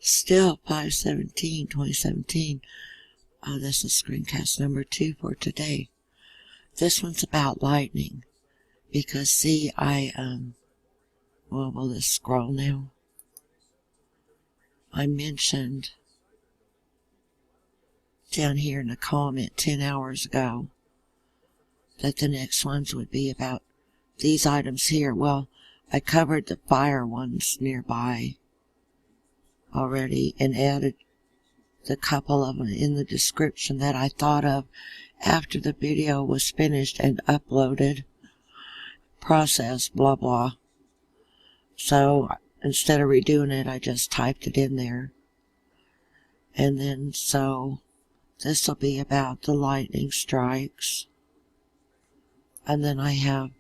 Still 5/17/2017. This is screencast number 2 for today. This one's about lightning. Because see, well, will this scroll now? I mentioned down here in a comment 10 hours ago that the next ones would be about these items here. Well, I covered the fire ones nearby already and added the couple of them in the description that I thought of after the video was finished and uploaded, processed, blah blah. So instead of redoing it, I just typed it in there. And then so this will be about the lightning strikes. And then I have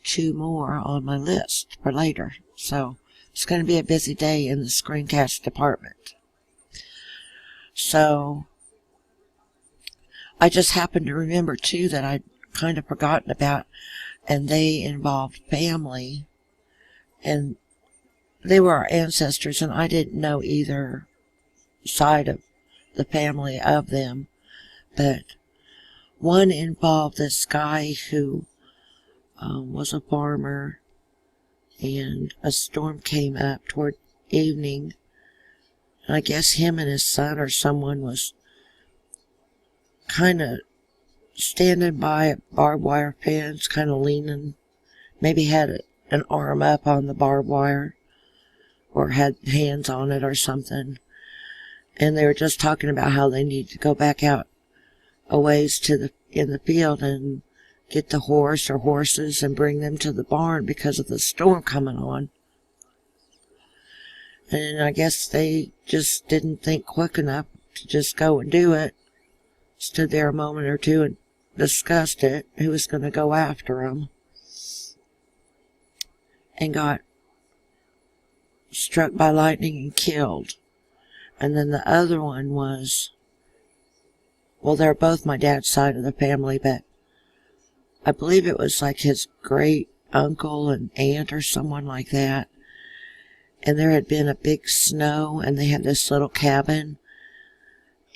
2 more on my list for later. So it's going to be a busy day in the screencast department. So I just happened to remember too that I'd kind of forgotten about, and they involved family, and they were our ancestors, and I didn't know either side of the family of them, but one involved this guy who was a farmer, and a storm came up toward evening, and I guess him and his son or someone was kind of standing by a barbed wire fence, kind of leaning, maybe had an arm up on the barbed wire or had hands on it or something, and they were just talking about how they need to go back out a ways in the field and get the horse or horses and bring them to the barn because of the storm coming on. And I guess they just didn't think quick enough to just go and do it. Stood there a moment or two and discussed it, who was going to go after them, and got struck by lightning and killed. And then the other one was, well, they're both my dad's side of the family, but I believe it was like his great uncle and aunt or someone like that. And there had been a big snow, and they had this little cabin,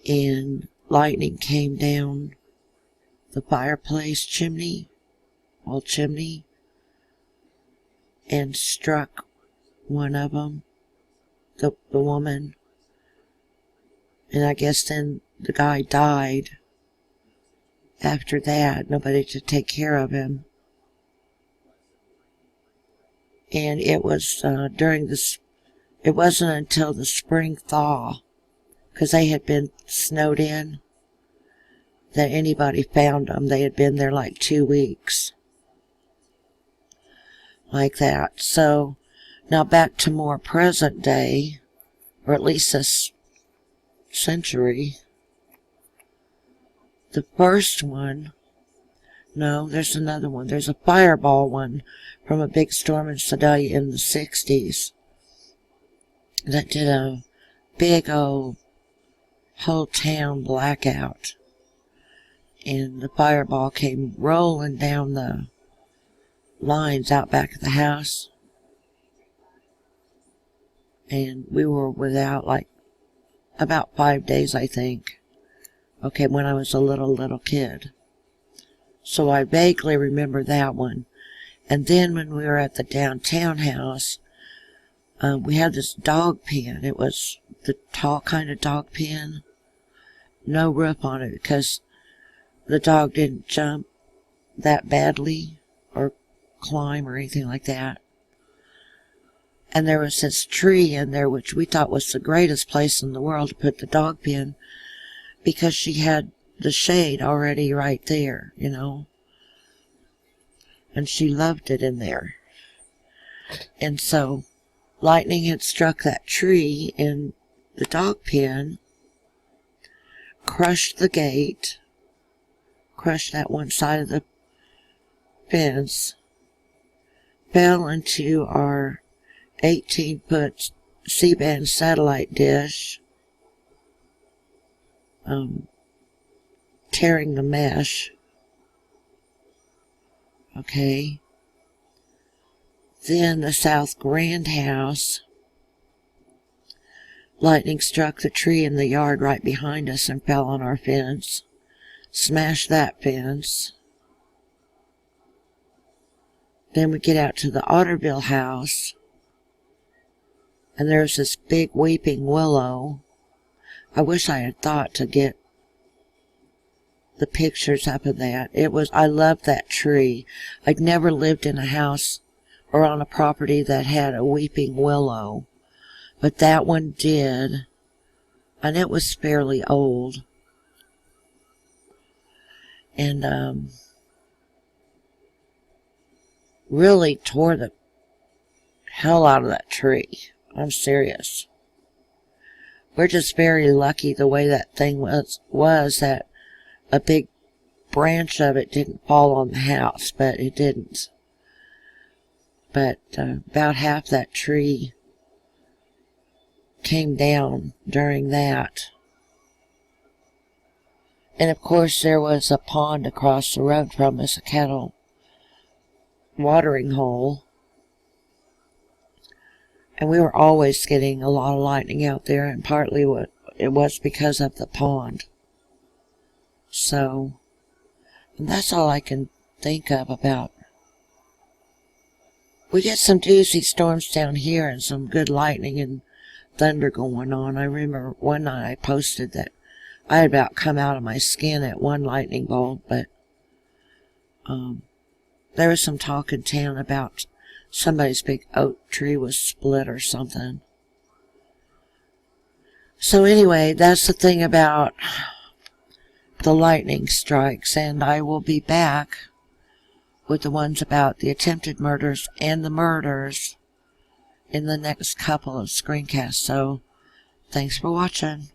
and lightning came down the fireplace chimney, old chimney, and struck one of them, the woman. And I guess then the guy died after that, nobody to take care of him. And it was it wasn't until the spring thaw, because they had been snowed in, that anybody found them. They had been there like 2 weeks. Like that. So, now back to more present day, or at least this century. The first one, no, there's another one. There's a fireball one from a big storm in Sedalia in the 60s that did a big old whole town blackout. And the fireball came rolling down the lines out back of the house. And we were without like about 5 days, I think. Okay, when I was a little kid. So I vaguely remember that one. And then when we were at the downtown house, we had this dog pen. It was the tall kind of dog pen. No roof on it because the dog didn't jump that badly or climb or anything like that. And there was this tree in there which we thought was the greatest place in the world to put the dog pen, because she had the shade already right there, you know. And she loved it in there. And so lightning had struck that tree in the dog pen, crushed the gate, crushed that one side of the fence, fell into our 18-foot C-band satellite dish, tearing the mesh. Okay. Then the South Grand house Lightning struck the tree in the yard right behind us and fell on our fence. Smashed that fence. Then we get out to the Otterville house, and there's this big weeping willow. I wish I had thought to get the pictures up of that. I loved that tree. I'd never lived in a house or on a property that had a weeping willow, but that one did, and it was fairly old. And really tore the hell out of that tree. I'm serious. We're just very lucky the way that thing was that a big branch of it didn't fall on the house, but it didn't. But about half that tree came down during that. And of course there was a pond across the road from us, a cattle watering hole. And we were always getting a lot of lightning out there, and partly it was because of the pond. So, and that's all I can think of about. We get some doozy storms down here and some good lightning and thunder going on. I remember one night I posted that I had about come out of my skin at one lightning bolt, but there was some talk in town about somebody's big oak tree was split or something. So anyway, that's the thing about the lightning strikes, and I will be back with the ones about the attempted murders and the murders in the next couple of screencasts. So thanks for watching.